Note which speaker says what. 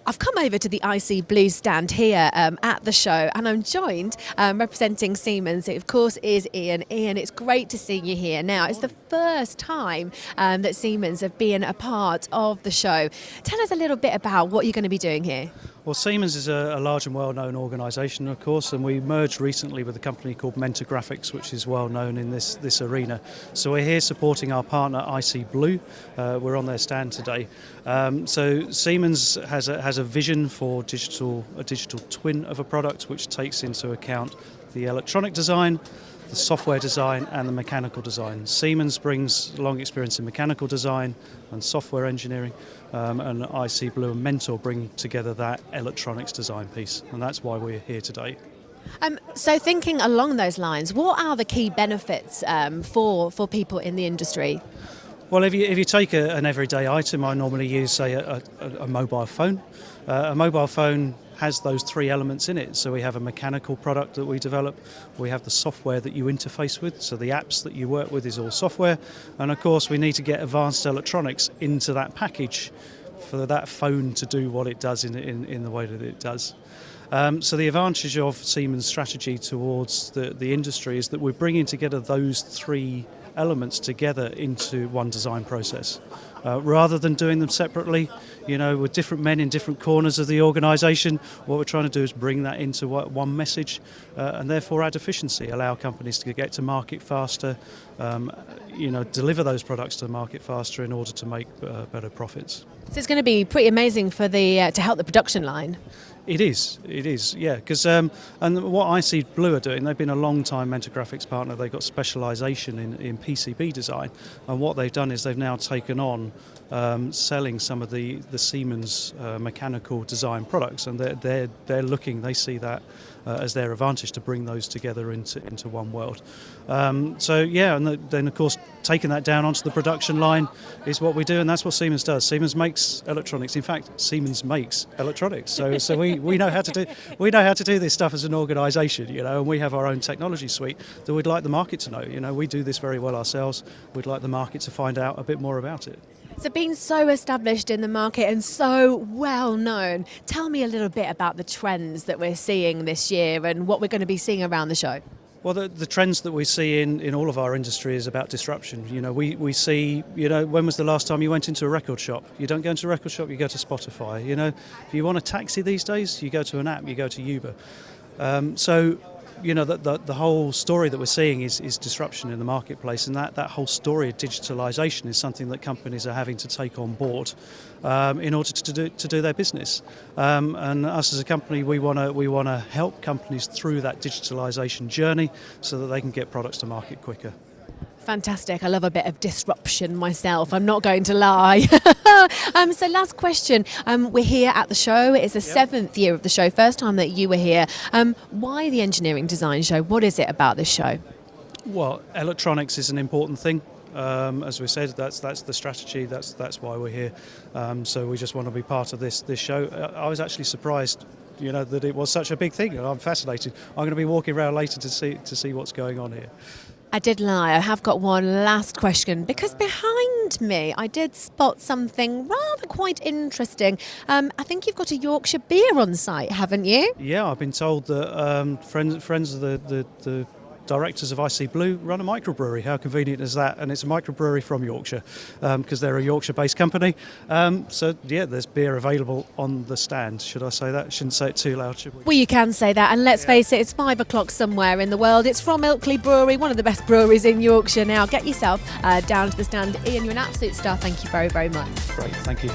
Speaker 1: I've come over to the IC Blue stand here at the show, and I'm joined representing Siemens. It, of course, is Ian. Ian, it's great to see you here. Now, it's the first time that Siemens have been a part of the show. Tell us a little bit about what you're going to be doing here.
Speaker 2: Well, Siemens is a large and well-known organisation, of course, and we merged recently with a company called Mentor Graphics, which is well-known in this arena. So we're here supporting our partner IC Blue. We're on their stand today. So Siemens has a vision for a digital twin of a product, which takes into account the electronic design, the software design and the mechanical design. Siemens brings long experience in mechanical design and software engineering, and IC Blue and Mentor bring together that electronics design piece, and that's why we're here today.
Speaker 1: So thinking along those lines, what are the key benefits for people in the industry?
Speaker 2: Well, if you take an everyday item, I normally use, say, a mobile phone. A mobile phone has those three elements in it. So we have a mechanical product that we develop, we have the software that you interface with, so the apps that you work with is all software, and of course we need to get advanced electronics into that package for that phone to do what it does in the way that it does. So the advantage of Siemens' strategy towards the industry is that we're bringing together those three elements together into one design process. Rather than doing them separately, with different men in different corners of the organisation, what we're trying to do is bring that into one message and therefore add efficiency, allow companies to get to market faster, deliver ththose products to the market faster in order to make better profits.
Speaker 1: So it's going to be pretty amazing for to help the production line.
Speaker 2: It is, yeah, because and what IC Blue are doing, they've been a long time Mentor Graphics partner. They've got specialisation in PCB design, and what they've done is they've now taken on selling some of the Siemens mechanical design products, and they see that as their advantage to bring those together into one world. So yeah, and then of course taking that down onto the production line is what we do, and that's what Siemens does. Siemens makes electronics. In fact, Siemens makes electronics. So we know how to do this stuff as an organisation, and we have our own technology suite that we'd like the market to know. We do this very well ourselves. We'd like the market to find out a bit more about it.
Speaker 1: So being so established in the market and so well known, tell me a little bit about the trends that we're seeing this year and what we're going to be seeing around the show.
Speaker 2: Well, the trends that we see in all of our industry is about disruption. We see, when was the last time you went into a record shop? You don't go into a record shop, you go to Spotify. If you want a taxi these days, you go to an app, you go to Uber. The whole story that we're seeing is disruption in the marketplace, and that whole story of digitalisation is something that companies are having to take on board in order to do their business. And us as a company, we want to help companies through that digitalisation journey so that they can get products to market quicker.
Speaker 1: Fantastic. I love a bit of disruption myself, I'm not going to lie. So last question. We're here at the show. It's the seventh year of the show, first time that you were here. Why the Engineering Design Show? What is it about this show?
Speaker 2: Well, electronics is an important thing. As we said, that's the strategy. That's why we're here. So we just want to be part of this show. I was actually surprised, that it was such a big thing. I'm fascinated. I'm going to be walking around later to see what's going on here.
Speaker 1: I did lie. I have got one last question, because behind me I did spot something rather quite interesting. I think you've got a Yorkshire Beer on site, haven't you?
Speaker 2: Yeah, I've been told that friends of the directors of IC Blue run a microbrewery. How convenient is that? And it's a microbrewery from Yorkshire, because they're a Yorkshire-based company. So yeah, there's beer available on the stand. Should I say that? Shouldn't say it too loud, should we?
Speaker 1: Well, you can say that, and let's face it, it's 5 o'clock somewhere in the world. It's from Ilkley Brewery, one of the best breweries in Yorkshire. Now get yourself down to the stand. Ian, you're an absolute star. Thank you very, very much.
Speaker 2: Great, thank you.